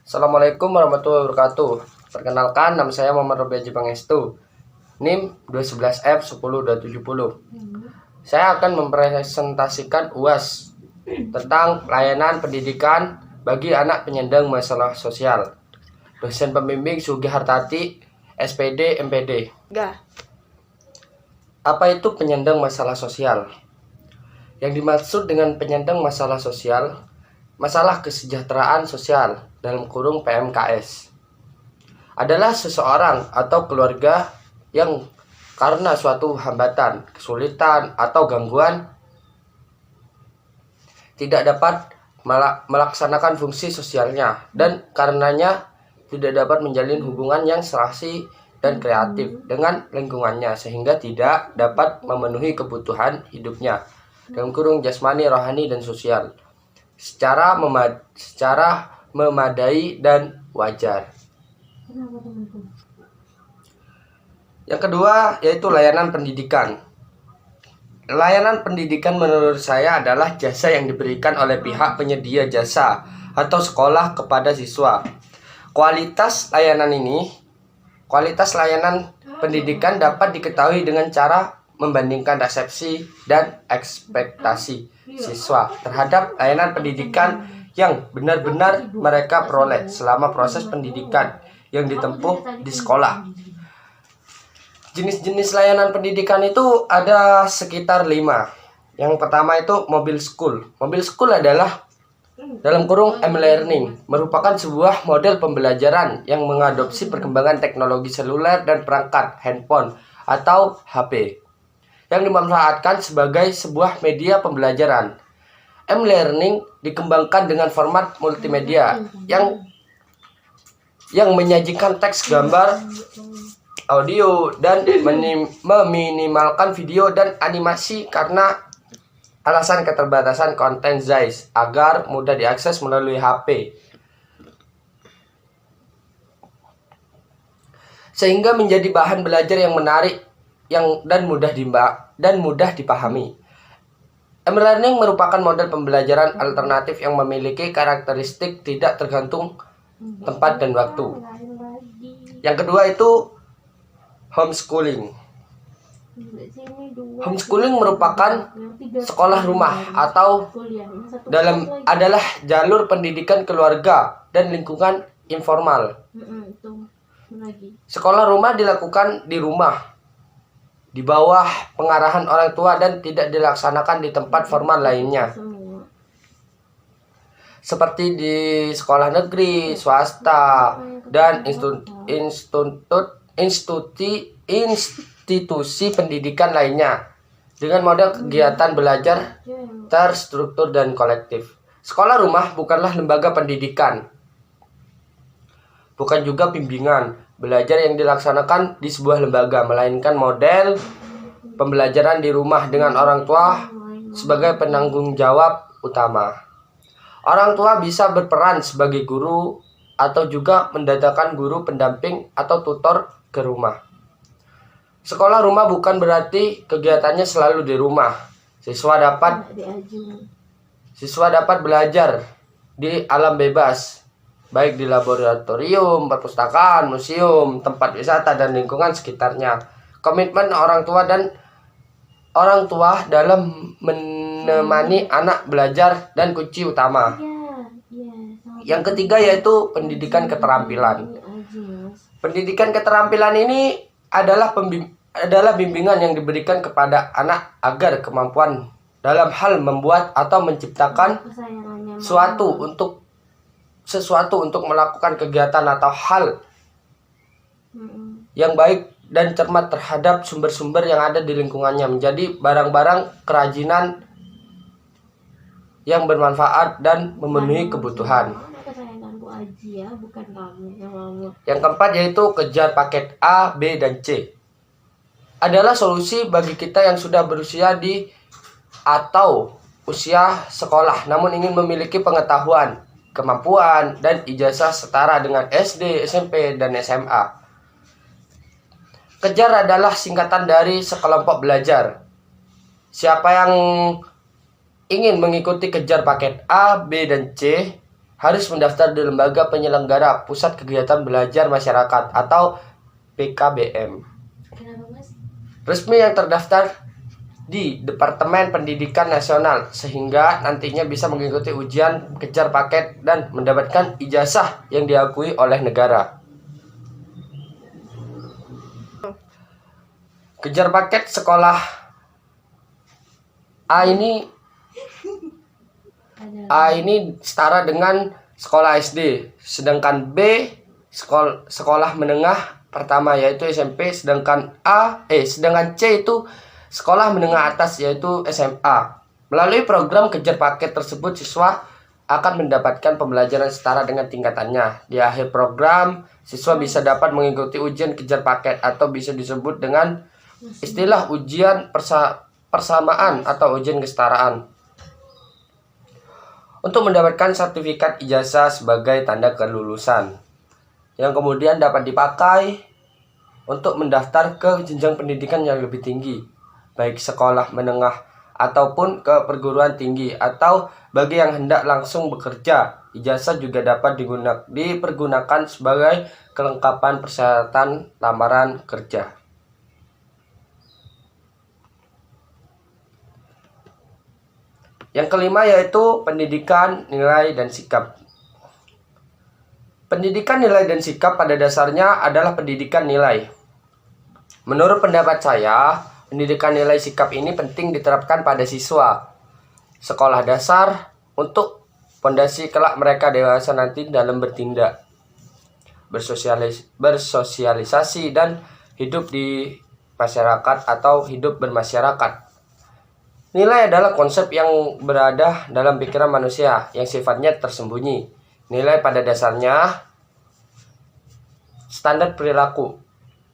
Assalamualaikum warahmatullahi wabarakatuh. Perkenalkan, nama saya Muhammad Robi Haji Pangestu, NIM 211F10270. Saya akan mempresentasikan UAS tentang layanan pendidikan bagi anak penyandang masalah sosial. Dosen pembimbing Sugi Hartati, SPD, MPD. Apa itu penyandang masalah sosial? Yang dimaksud dengan penyandang masalah sosial, masalah kesejahteraan sosial (PMKS) adalah seseorang atau keluarga yang karena suatu hambatan, kesulitan, atau gangguan tidak dapat melaksanakan fungsi sosialnya dan karenanya tidak dapat menjalin hubungan yang serasi dan kreatif dengan lingkungannya sehingga tidak dapat memenuhi kebutuhan hidupnya (jasmani, rohani, dan sosial) secara memadai dan wajar. Yang kedua yaitu layanan pendidikan. Layanan pendidikan menurut saya adalah jasa yang diberikan oleh pihak penyedia jasa atau sekolah kepada siswa. Kualitas layanan pendidikan dapat diketahui dengan cara membandingkan resepsi dan ekspektasi siswa terhadap layanan pendidikan yang benar-benar mereka peroleh selama proses pendidikan yang ditempuh di sekolah. Jenis-jenis layanan pendidikan itu ada sekitar 5. Yang pertama itu mobile school. Mobile school adalah e-learning, merupakan sebuah model pembelajaran yang mengadopsi perkembangan teknologi seluler dan perangkat handphone atau HP yang dimanfaatkan sebagai sebuah media pembelajaran. M-learning dikembangkan dengan format multimedia yang menyajikan teks, gambar, audio, dan meminimalkan video dan animasi karena alasan keterbatasan konten ZEISS agar mudah diakses melalui HP, sehingga menjadi bahan belajar yang menarik dan mudah dipahami. M-learning merupakan model pembelajaran alternatif yang memiliki karakteristik tidak tergantung tempat dan waktu. Yang kedua itu homeschooling. Homeschooling merupakan sekolah rumah atau adalah jalur pendidikan keluarga dan lingkungan informal. Sekolah rumah dilakukan di rumah di bawah pengarahan orang tua dan tidak dilaksanakan di tempat formal lainnya, seperti di sekolah negeri, swasta, dan institusi pendidikan lainnya dengan model kegiatan belajar terstruktur dan kolektif. Sekolah rumah bukanlah lembaga pendidikan, bukan juga bimbingan belajar yang dilaksanakan di sebuah lembaga, melainkan model pembelajaran di rumah dengan orang tua sebagai penanggung jawab utama. Orang tua bisa berperan sebagai guru atau juga mendatangkan guru pendamping atau tutor ke rumah. Sekolah rumah bukan berarti kegiatannya selalu di rumah. Siswa dapat belajar di alam bebas, baik di laboratorium, perpustakaan, museum, tempat wisata, dan lingkungan sekitarnya. Komitmen orang tua dalam menemani anak belajar dan kunci utama. Yang ketiga yaitu pendidikan keterampilan. Pendidikan keterampilan ini adalah bimbingan yang diberikan kepada anak agar kemampuan dalam hal membuat atau menciptakan sesuatu untuk melakukan kegiatan atau hal yang baik dan cermat terhadap sumber-sumber yang ada di lingkungannya, menjadi barang-barang kerajinan yang bermanfaat dan memenuhi kebutuhan. Yang keempat yaitu kejar paket A, B, dan C. Adalah solusi bagi kita yang sudah berusia atau usia sekolah namun ingin memiliki pengetahuan, kemampuan, dan ijazah setara dengan SD, SMP, dan SMA. Kejar adalah singkatan dari sekelompok belajar. Siapa yang ingin mengikuti kejar paket A, B, dan C harus mendaftar di Lembaga Penyelenggara Pusat Kegiatan Belajar Masyarakat atau PKBM. Resmi yang terdaftar di Departemen Pendidikan Nasional sehingga nantinya bisa mengikuti ujian kejar paket dan mendapatkan ijazah yang diakui oleh negara. Kejar paket sekolah A ini setara dengan sekolah SD, sedangkan B sekolah menengah pertama yaitu SMP, sedangkan C itu sekolah menengah atas yaitu SMA. Melalui program kejar paket tersebut, siswa akan mendapatkan pembelajaran setara dengan tingkatannya. Di akhir program, siswa bisa dapat mengikuti ujian kejar paket atau bisa disebut dengan istilah ujian persamaan atau ujian kesetaraan. Untuk mendapatkan sertifikat ijazah sebagai tanda kelulusan yang kemudian dapat dipakai untuk mendaftar ke jenjang pendidikan yang lebih tinggi, baik sekolah menengah ataupun ke perguruan tinggi, atau bagi yang hendak langsung bekerja, ijazah juga dapat dipergunakan sebagai kelengkapan persyaratan lamaran kerja. Yang kelima yaitu pendidikan, nilai, dan sikap. Pendidikan, nilai, dan sikap pada dasarnya adalah pendidikan nilai. Menurut pendapat saya, pendidikan nilai sikap ini penting diterapkan pada siswa sekolah dasar untuk fondasi kelak mereka dewasa nanti dalam bertindak, bersosialisasi, dan hidup di masyarakat atau hidup bermasyarakat. Nilai adalah konsep yang berada dalam pikiran manusia yang sifatnya tersembunyi. Nilai pada dasarnya standar perilaku,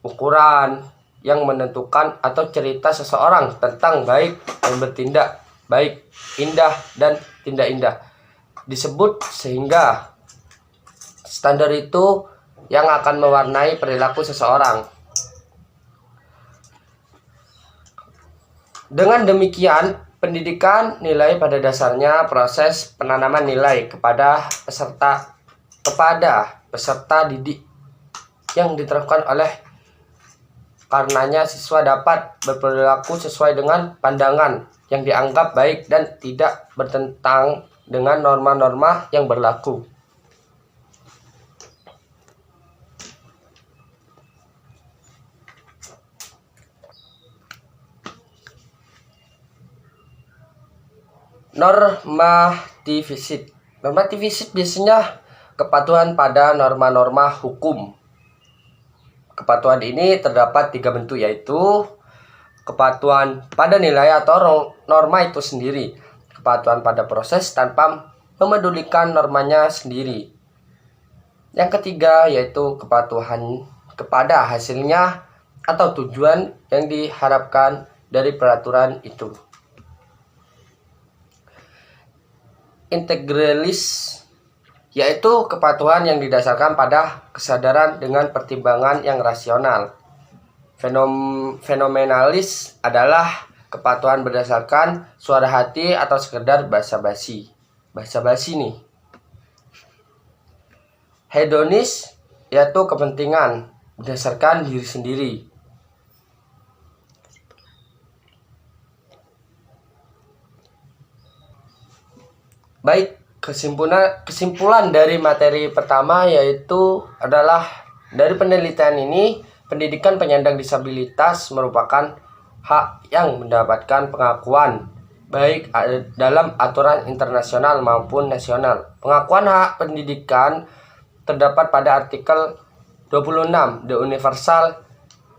ukuran yang menentukan atau cerita seseorang tentang baik dan bertindak baik, indah dan tidak indah disebut, sehingga standar itu yang akan mewarnai perilaku seseorang. Dengan demikian, pendidikan nilai pada dasarnya proses penanaman nilai kepada peserta didik yang diterapkan oleh karenanya siswa dapat berperilaku sesuai dengan pandangan yang dianggap baik dan tidak bertentangan dengan norma-norma yang berlaku. Normativisit biasanya kepatuhan pada norma-norma hukum. Kepatuhan ini terdapat 3 bentuk, yaitu kepatuhan pada nilai atau norma itu sendiri, kepatuhan pada proses tanpa memedulikan normanya sendiri. Yang ketiga yaitu kepatuhan kepada hasilnya atau tujuan yang diharapkan dari peraturan itu. Integralis yaitu kepatuhan yang didasarkan pada kesadaran dengan pertimbangan yang rasional. Fenomenalis adalah kepatuhan berdasarkan suara hati atau sekedar basa-basi. Basa-basi nih. Hedonis yaitu kepentingan berdasarkan diri sendiri. Baik, kesimpulan dari materi pertama yaitu adalah dari penelitian ini, pendidikan penyandang disabilitas merupakan hak yang mendapatkan pengakuan baik dalam aturan internasional maupun nasional. Pengakuan hak pendidikan terdapat pada artikel 26 The Universal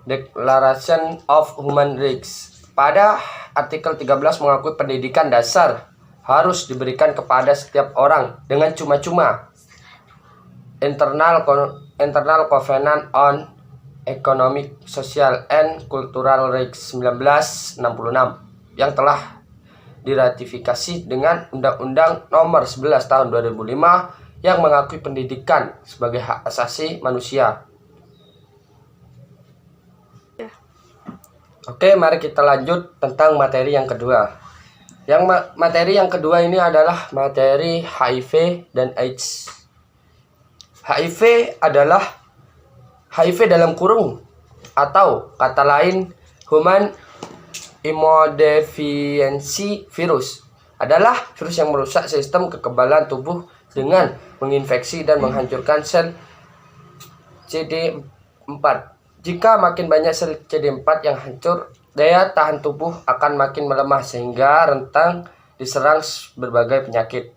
Declaration of Human Rights. Pada artikel 13 mengakui pendidikan dasar harus diberikan kepada setiap orang dengan cuma-cuma. Internal Covenant on Economic, Social, and Cultural Rights 1966 yang telah diratifikasi dengan Undang-Undang Nomor 11 Tahun 2005 yang mengakui pendidikan sebagai hak asasi manusia. Oke, mari kita lanjut tentang materi yang kedua. Materi yang kedua ini adalah materi HIV dan AIDS. HIV adalah HIV dalam kurung atau kata lain Human Immunodeficiency Virus adalah virus yang merusak sistem kekebalan tubuh dengan menginfeksi dan menghancurkan sel CD4. Jika makin banyak sel CD4 yang hancur, daya tahan tubuh akan makin melemah sehingga rentan diserang berbagai penyakit.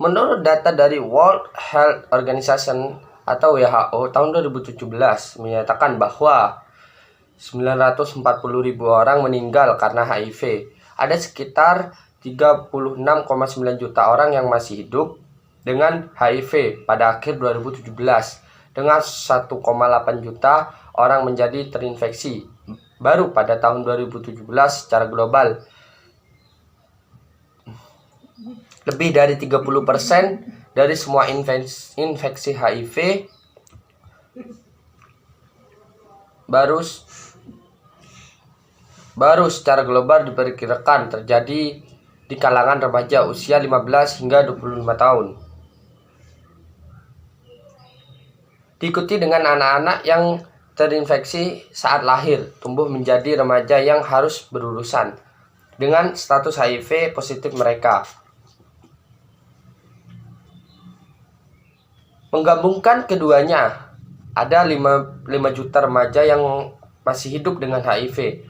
Menurut data dari World Health Organization atau WHO tahun 2017 menyatakan bahwa 940.000 orang meninggal karena HIV. Ada sekitar 36,9 juta orang yang masih hidup dengan HIV pada akhir 2017, dengan 1,8 juta orang menjadi terinfeksi baru pada tahun 2017 secara global. Lebih dari 30% dari semua infeksi HIV baru secara global diperkirakan terjadi di kalangan remaja usia 15 hingga 25 tahun. Diikuti dengan anak-anak yang terinfeksi saat lahir, tumbuh menjadi remaja yang harus berurusan dengan status HIV positif mereka. Menggabungkan keduanya, ada 5 juta remaja yang masih hidup dengan HIV.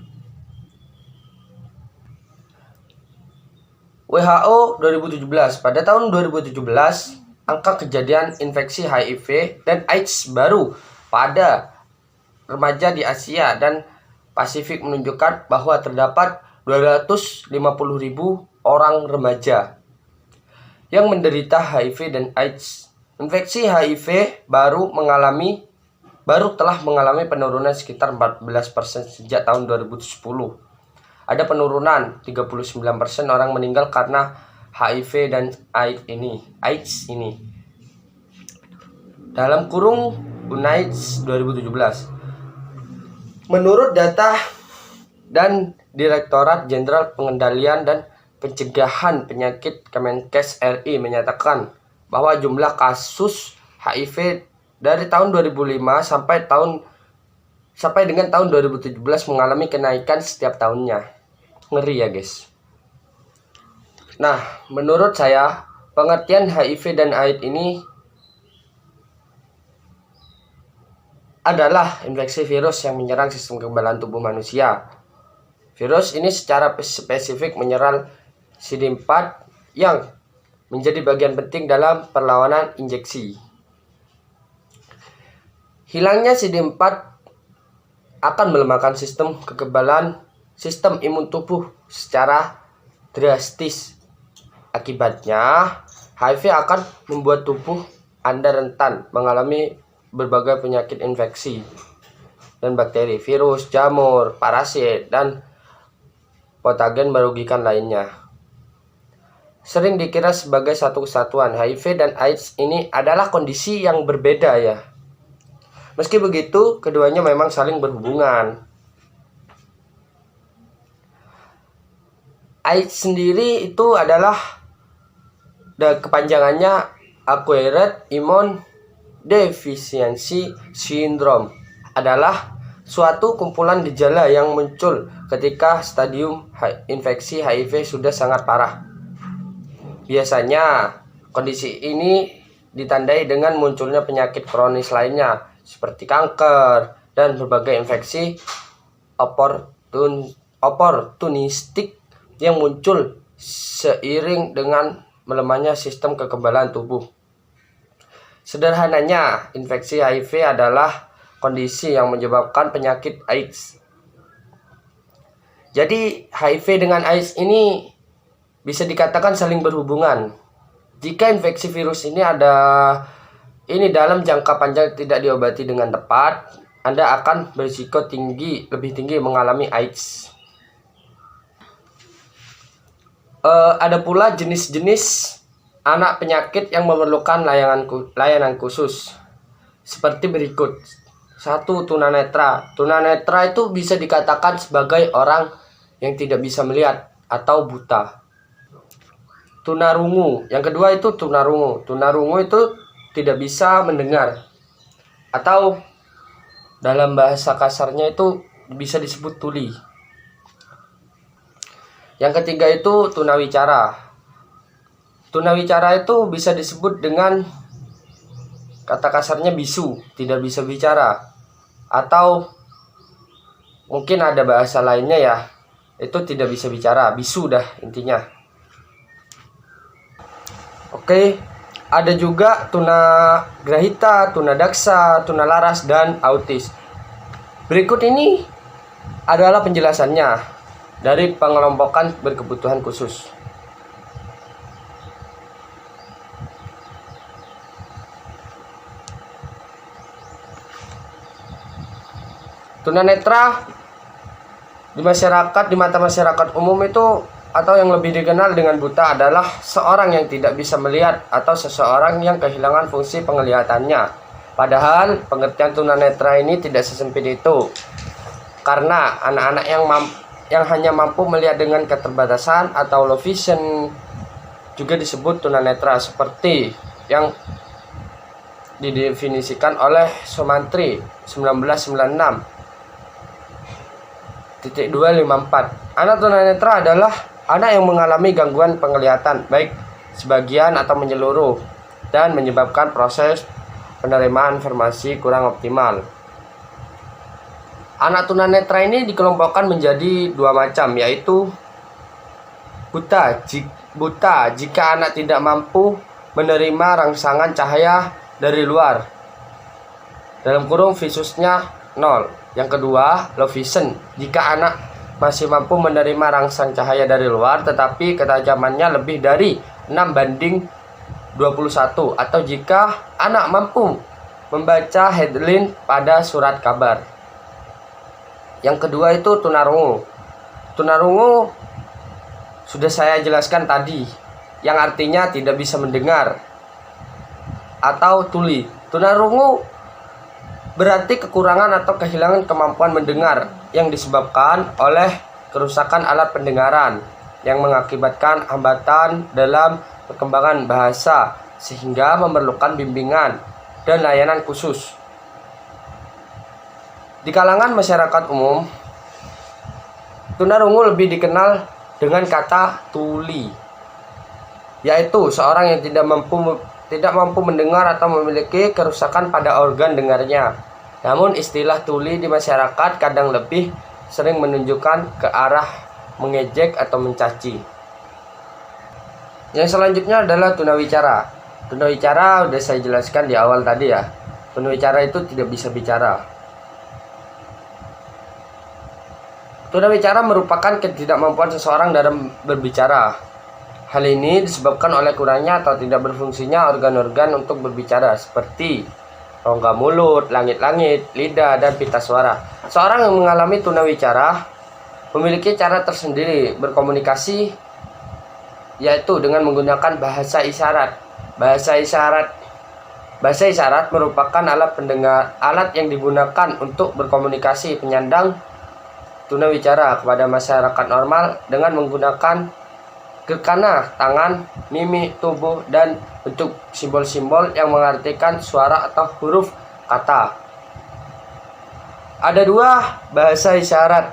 WHO 2017, pada tahun 2017, angka kejadian infeksi HIV dan AIDS baru pada remaja di Asia dan Pasifik menunjukkan bahwa terdapat 250.000 orang remaja yang menderita HIV dan AIDS. Infeksi HIV baru telah mengalami penurunan sekitar 14% sejak tahun 2010. Ada penurunan 39% orang meninggal karena HIV dan AIDS ini. Dalam kurung UNAIDS 2017. Menurut data dan Direktorat Jenderal Pengendalian dan Pencegahan Penyakit Kemenkes RI menyatakan bahwa jumlah kasus HIV dari tahun 2005 sampai dengan tahun 2017 mengalami kenaikan setiap tahunnya. Ngeri ya guys. Nah, menurut saya pengertian HIV dan AIDS ini adalah infeksi virus yang menyerang sistem kekebalan tubuh manusia. Virus ini secara spesifik menyerang CD4 yang menjadi bagian penting dalam perlawanan injeksi. Hilangnya CD4 akan melemahkan sistem imun tubuh secara drastis. Akibatnya, HIV akan membuat tubuh Anda rentan mengalami berbagai penyakit infeksi dan bakteri, virus, jamur, parasit, dan patogen merugikan lainnya. Sering dikira sebagai satu kesatuan, HIV dan AIDS ini adalah kondisi yang berbeda ya. Meski begitu, keduanya memang saling berhubungan. AIDS sendiri itu adalah kepanjangannya Acquired Immune Deficiency Syndrome, adalah suatu kumpulan gejala yang muncul ketika stadium infeksi HIV sudah sangat parah. Biasanya kondisi ini ditandai dengan munculnya penyakit kronis lainnya seperti kanker dan berbagai infeksi oportunistik yang muncul seiring dengan melemahnya sistem kekebalan tubuh. Sederhananya, infeksi HIV adalah kondisi yang menyebabkan penyakit AIDS. Jadi, HIV dengan AIDS ini bisa dikatakan saling berhubungan. Jika infeksi virus ini dalam jangka panjang tidak diobati dengan tepat, Anda akan berisiko lebih tinggi mengalami AIDS. Ada pula jenis-jenis anak penyakit yang memerlukan layanan khusus seperti berikut. 1. Tunanetra. Tunanetra itu bisa dikatakan sebagai orang yang tidak bisa melihat atau buta. Tunarungu, yang kedua itu tunarungu. Tunarungu itu tidak bisa mendengar, atau dalam bahasa kasarnya itu bisa disebut tuli. Yang ketiga itu tunawicara. Tunawicara itu bisa disebut dengan kata kasarnya bisu, tidak bisa bicara, atau mungkin ada bahasa lainnya ya, itu tidak bisa bicara, bisu dah intinya. Oke, ada juga tunagrahita, tunadaksa, tunalaras, dan autis. Berikut ini adalah penjelasannya dari pengelompokan berkebutuhan khusus. Tunanetra di mata masyarakat umum itu, atau yang lebih dikenal dengan buta, adalah seorang yang tidak bisa melihat atau seseorang yang kehilangan fungsi penglihatannya. Padahal pengertian tunanetra ini tidak sesempit itu, karena anak-anak yang hanya mampu melihat dengan keterbatasan atau low vision juga disebut tunanetra, seperti yang didefinisikan oleh Sumantri 1996.254. Anak tunanetra adalah anak yang mengalami gangguan penglihatan, baik sebagian atau menyeluruh, dan menyebabkan proses penerimaan informasi kurang optimal. Anak tunanetra ini dikelompokkan menjadi dua macam, yaitu buta jika anak tidak mampu menerima rangsangan cahaya dari luar, dalam kurung visusnya 0. Yang kedua, low vision, jika anak masih mampu menerima rangsang cahaya dari luar tetapi ketajamannya lebih dari 6:21, atau jika anak mampu membaca headline pada surat kabar. Yang kedua itu tunarungu. Tunarungu sudah saya jelaskan tadi, yang artinya tidak bisa mendengar atau tuli. Tunarungu berarti kekurangan atau kehilangan kemampuan mendengar yang disebabkan oleh kerusakan alat pendengaran yang mengakibatkan hambatan dalam perkembangan bahasa, sehingga memerlukan bimbingan dan layanan khusus. Di kalangan masyarakat umum, tunarungu lebih dikenal dengan kata tuli, yaitu seorang yang tidak mampu mendengar atau memiliki kerusakan pada organ dengarnya. Namun istilah tuli di masyarakat kadang lebih sering menunjukkan ke arah mengejek atau mencaci. Yang selanjutnya adalah tunawicara. Tunawicara udah saya jelaskan di awal tadi ya. Tunawicara itu tidak bisa bicara. Tunawicara merupakan ketidakmampuan seseorang dalam berbicara. Hal ini disebabkan oleh kurangnya atau tidak berfungsinya organ-organ untuk berbicara, seperti rongga mulut, langit-langit, lidah, dan pita suara. Seorang yang mengalami tunawicara memiliki cara tersendiri berkomunikasi, yaitu dengan menggunakan bahasa isyarat. Bahasa isyarat merupakan alat yang digunakan untuk berkomunikasi penyandang tunawicara kepada masyarakat normal dengan menggunakan gerkana tangan, mimik tubuh, dan bentuk simbol-simbol yang mengartikan suara atau huruf kata. Ada dua bahasa isyarat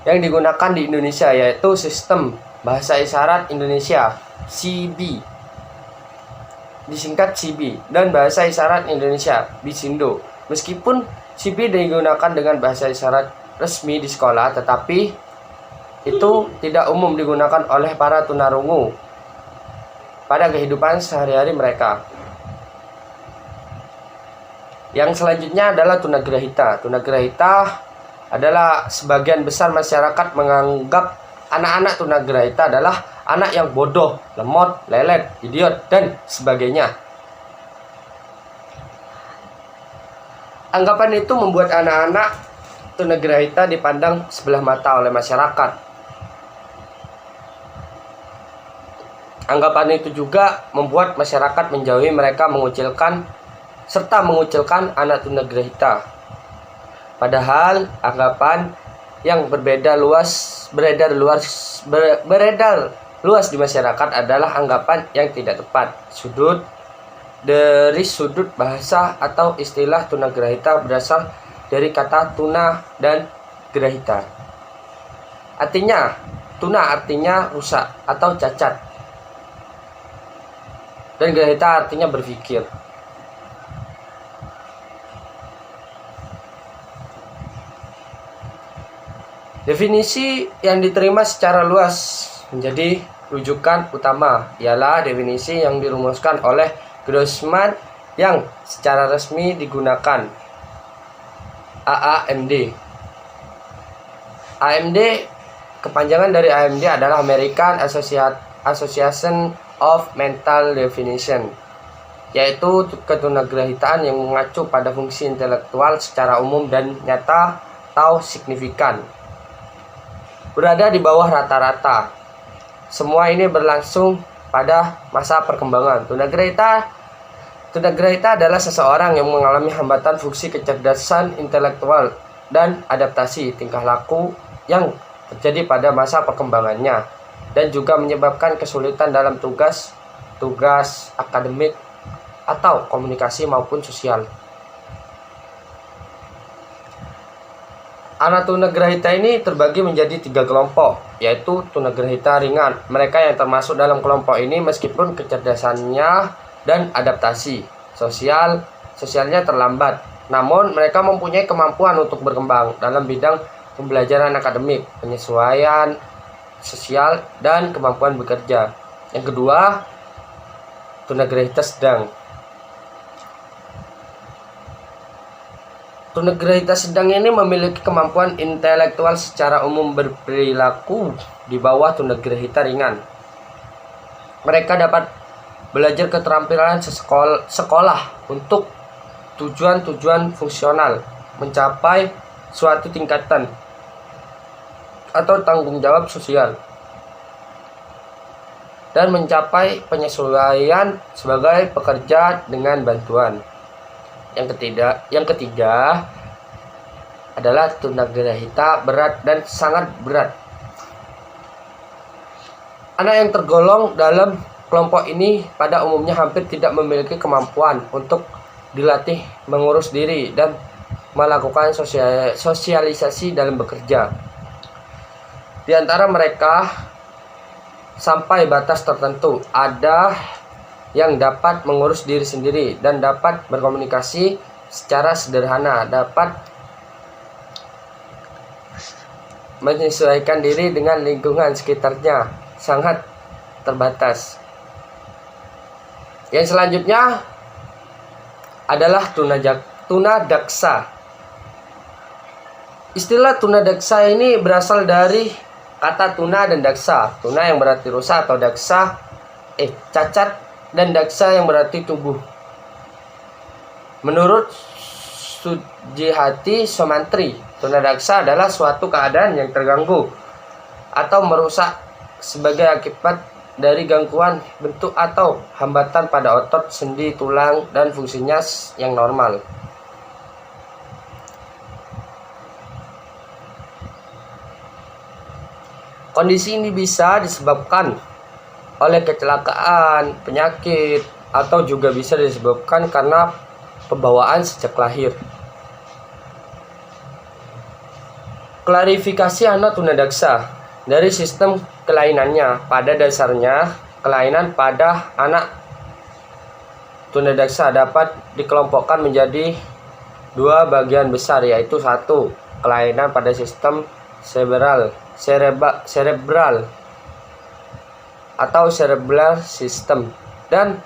yang digunakan di Indonesia, yaitu Sistem Bahasa Isyarat Indonesia (SIBI), disingkat SIBI, dan Bahasa Isyarat Indonesia (BISINDO). Meskipun SIBI digunakan dengan bahasa isyarat resmi di sekolah, tetapi itu tidak umum digunakan oleh para tunarungu pada kehidupan sehari-hari mereka. Yang selanjutnya adalah tunagrahita. Tunagrahita adalah sebagian besar masyarakat menganggap anak-anak tunagrahita adalah anak yang bodoh, lemot, lelet, idiot, dan sebagainya. Anggapan itu membuat anak-anak tunagrahita dipandang sebelah mata oleh masyarakat. Anggapan itu juga membuat masyarakat menjauhi mereka, serta mengucilkan anak tunagrahita. Padahal anggapan yang beredar luas di masyarakat adalah anggapan yang tidak tepat. Dari sudut bahasa atau istilah tunagrahita berasal dari kata tuna dan grahita. Tuna artinya rusak atau cacat, dan grahita artinya berpikir. Definisi yang diterima secara luas menjadi rujukan utama ialah definisi yang dirumuskan oleh Grossman yang secara resmi digunakan, AAMD. AMD, kepanjangan dari AMD adalah American Association of Mental Definition, yaitu ketunagrahitaan yang mengacu pada fungsi intelektual secara umum dan nyata atau signifikan, berada di bawah rata-rata. Semua ini berlangsung pada masa perkembangan. Tunagrahita adalah seseorang yang mengalami hambatan fungsi kecerdasan intelektual dan adaptasi tingkah laku yang terjadi pada masa perkembangannya, dan juga menyebabkan kesulitan dalam tugas akademik atau komunikasi maupun sosial. Anak tunagrahita ini terbagi menjadi 3 kelompok, yaitu tunagrahita ringan. Mereka yang termasuk dalam kelompok ini meskipun kecerdasannya dan adaptasi sosialnya terlambat, namun mereka mempunyai kemampuan untuk berkembang dalam bidang pembelajaran akademik, penyesuaian sosial, dan kemampuan bekerja. Yang kedua, tunagrahita sedang. Tunagrahita sedang ini memiliki kemampuan intelektual secara umum berperilaku di bawah tunagrahita ringan. Mereka dapat belajar keterampilan sekolah untuk tujuan fungsional, mencapai suatu tingkatan atau tanggung jawab sosial, dan mencapai penyesuaian sebagai pekerja dengan bantuan. Yang ketiga adalah tunagrahita berat dan sangat berat. Anak yang tergolong dalam kelompok ini pada umumnya hampir tidak memiliki kemampuan untuk dilatih mengurus diri dan melakukan sosialisasi dalam bekerja. Di antara mereka, sampai batas tertentu, ada yang dapat mengurus diri sendiri dan dapat berkomunikasi secara sederhana, dapat menyesuaikan diri dengan lingkungan sekitarnya, sangat terbatas. Yang selanjutnya adalah tunadaksa. Istilah tunadaksa ini berasal dari kata tuna dan daksa. Tuna yang berarti rusa atau daksa cacat, dan daksa yang berarti tubuh. Menurut Sujihati Somantri, tunadaksa adalah suatu keadaan yang terganggu atau merusak sebagai akibat dari gangguan bentuk atau hambatan pada otot, sendi, tulang, dan fungsinya yang normal. Kondisi ini bisa disebabkan oleh kecelakaan, penyakit, atau juga bisa disebabkan karena pembawaan sejak lahir. Klarifikasi anak tunadaksa dari sistem kelainannya. Pada dasarnya, kelainan pada anak tunadaksa dapat dikelompokkan menjadi 2 bagian besar, yaitu 1. Kelainan pada sistem cerebral atau cerebral system, dan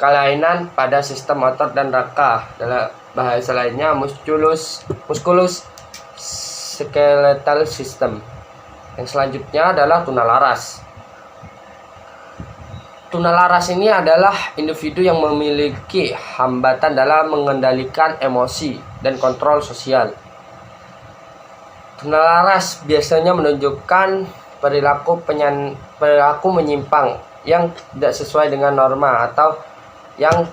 kelainan pada sistem otot dan rangka, dalam bahasa lainnya musculus skeletal system. Yang selanjutnya adalah tunalaras. Tunalaras ini adalah individu yang memiliki hambatan dalam mengendalikan emosi dan kontrol sosial. Tunalaras biasanya menunjukkan perilaku menyimpang yang tidak sesuai dengan norma atau yang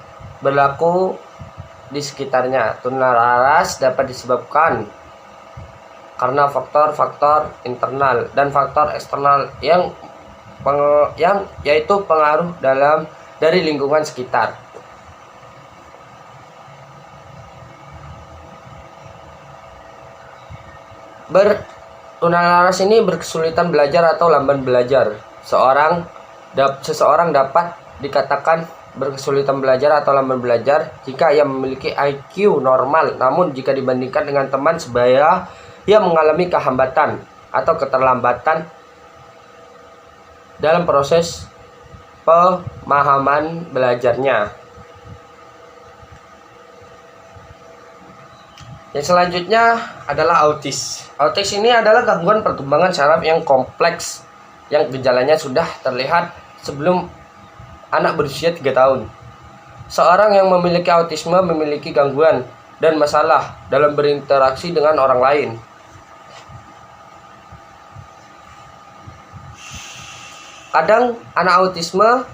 berlaku di sekitarnya. Tunalaras dapat disebabkan karena faktor-faktor internal dan faktor eksternal yang yaitu pengaruh dari lingkungan sekitar. Tunanetra ini berkesulitan belajar atau lamban belajar. Seseorang dapat dikatakan berkesulitan belajar atau lamban belajar jika ia memiliki IQ normal, namun jika dibandingkan dengan teman sebaya, ia mengalami kehambatan atau keterlambatan dalam proses pemahaman belajarnya. Yang selanjutnya adalah autis. Autis ini adalah gangguan perkembangan saraf yang kompleks yang gejalanya sudah terlihat sebelum anak berusia 3 tahun. Seorang yang memiliki autisme memiliki gangguan dan masalah dalam berinteraksi dengan orang lain. Kadang anak autisme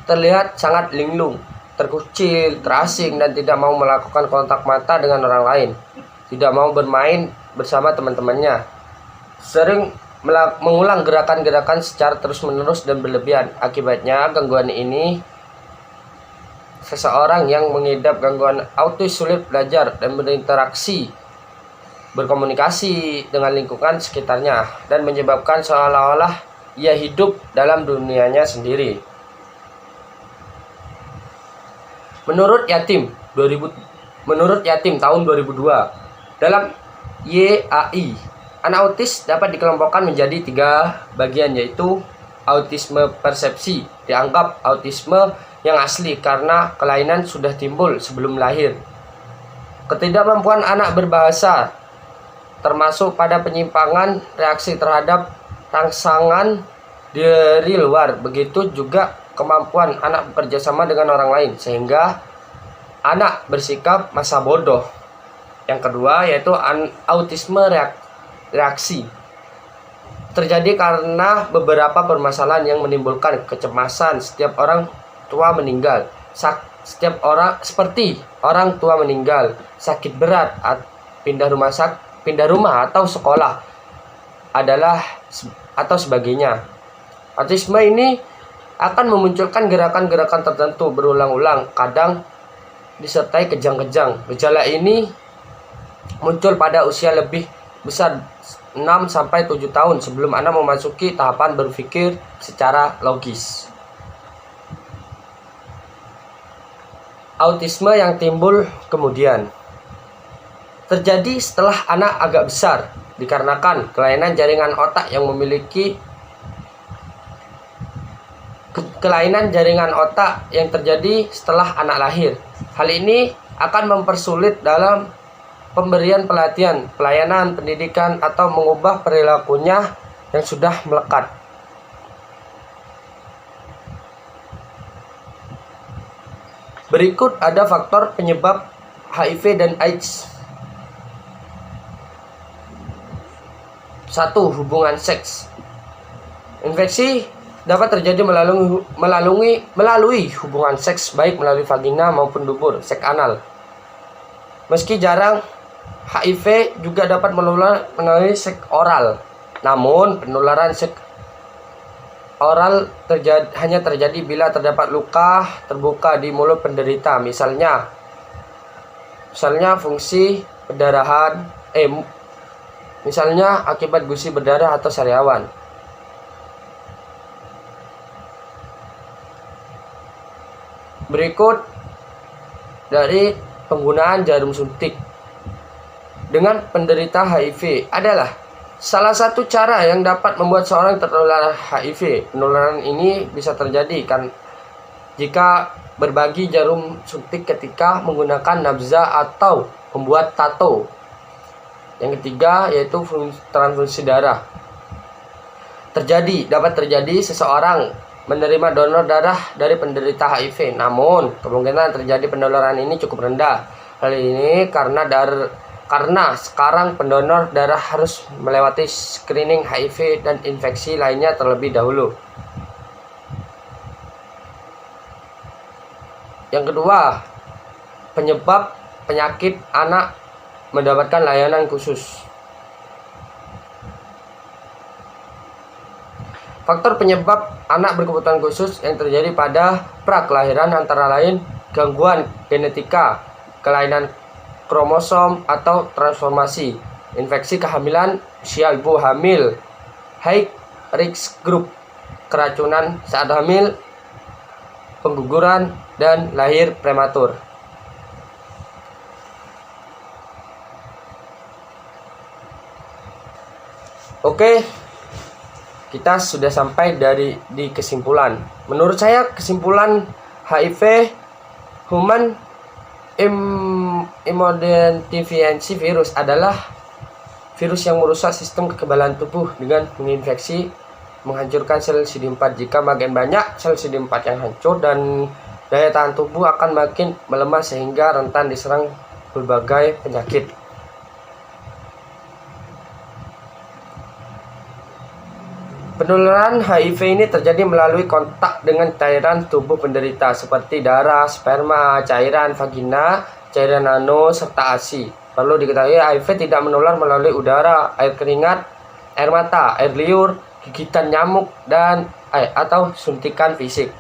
terlihat sangat linglung, terkucil, terasing, dan tidak mau melakukan kontak mata dengan orang lain, tidak mau bermain bersama teman-temannya, sering mengulang gerakan-gerakan secara terus-menerus dan berlebihan. Akibatnya, gangguan ini, seseorang yang mengidap gangguan autis sulit belajar dan berinteraksi, berkomunikasi dengan lingkungan sekitarnya, dan menyebabkan seolah-olah ia hidup dalam dunianya sendiri. Menurut Yatim tahun 2002, dalam YAI, anak autis dapat dikelompokkan menjadi 3 bagian, yaitu autisme persepsi, dianggap autisme yang asli karena kelainan sudah timbul sebelum lahir. Ketidakmampuan anak berbahasa, termasuk pada penyimpangan reaksi terhadap rangsangan dari luar, begitu juga kemampuan anak bekerja sama dengan orang lain, sehingga anak bersikap masa bodoh. Yang kedua yaitu autisme reaksi, terjadi karena beberapa permasalahan yang menimbulkan kecemasan setiap orang tua meninggal, seperti orang tua meninggal, sakit berat, pindah rumah atau sekolah atau sebagainya. Autisme ini akan memunculkan gerakan-gerakan tertentu berulang-ulang, kadang disertai kejang-kejang. Gejala ini muncul pada usia lebih besar 6-7 tahun sebelum anak memasuki tahapan berpikir secara logis. Autisme yang timbul kemudian terjadi setelah anak agak besar, dikarenakan kelainan jaringan otak yang terjadi setelah anak lahir. Hal ini akan mempersulit dalam pemberian pelatihan, pelayanan, pendidikan, atau mengubah perilakunya yang sudah melekat. Berikut ada faktor penyebab HIV dan AIDS. 1. Hubungan seks. Infeksi dapat terjadi melalui hubungan seks, baik melalui vagina maupun dubur, seks anal. Meski jarang, HIV juga dapat menular melalui seks oral. Namun, penularan seks oral hanya terjadi bila terdapat luka terbuka di mulut penderita, misalnya fungsi pendarahan, misalnya akibat gusi berdarah atau sariawan. Berikut dari penggunaan jarum suntik dengan penderita HIV adalah salah satu cara yang dapat membuat seorang tertular HIV. Penularan ini bisa terjadi jika berbagi jarum suntik ketika menggunakan nabza atau membuat tato. Yang ketiga yaitu transfusi darah. Dapat terjadi seseorang menerima donor darah dari penderita HIV, namun kemungkinan terjadi penularan ini cukup rendah. Hal ini karena sekarang pendonor darah harus melewati screening HIV dan infeksi lainnya terlebih dahulu. Yang kedua, penyebab penyakit anak mendapatkan layanan khusus. Faktor penyebab anak berkebutuhan khusus yang terjadi pada prakelahiran antara lain gangguan genetika, kelainan kromosom atau transformasi, infeksi kehamilan, usia ibu hamil, high risk group, keracunan saat hamil, pengguguran, dan lahir prematur. Oke, kita sudah sampai di kesimpulan. Menurut saya kesimpulan HIV Human Immunodeficiency Virus adalah virus yang merusak sistem kekebalan tubuh dengan menginfeksi, menghancurkan sel CD4. Jika makin banyak sel CD4 yang hancur, dan daya tahan tubuh akan makin melemah sehingga rentan diserang berbagai penyakit. Penularan HIV ini terjadi melalui kontak dengan cairan tubuh penderita seperti darah, sperma, cairan vagina, cairan ano, serta ASI. Perlu diketahui HIV tidak menular melalui udara, air keringat, air mata, air liur, gigitan nyamuk, dan atau suntikan fisik.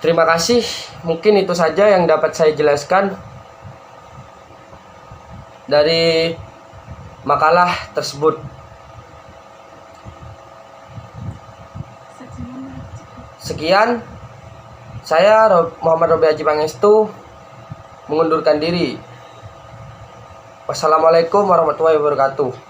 Terima kasih, mungkin itu saja yang dapat saya jelaskan dari makalah tersebut. Sekian, saya Muhammad Robi Haji Pangestu mengundurkan diri. Wassalamualaikum warahmatullahi wabarakatuh.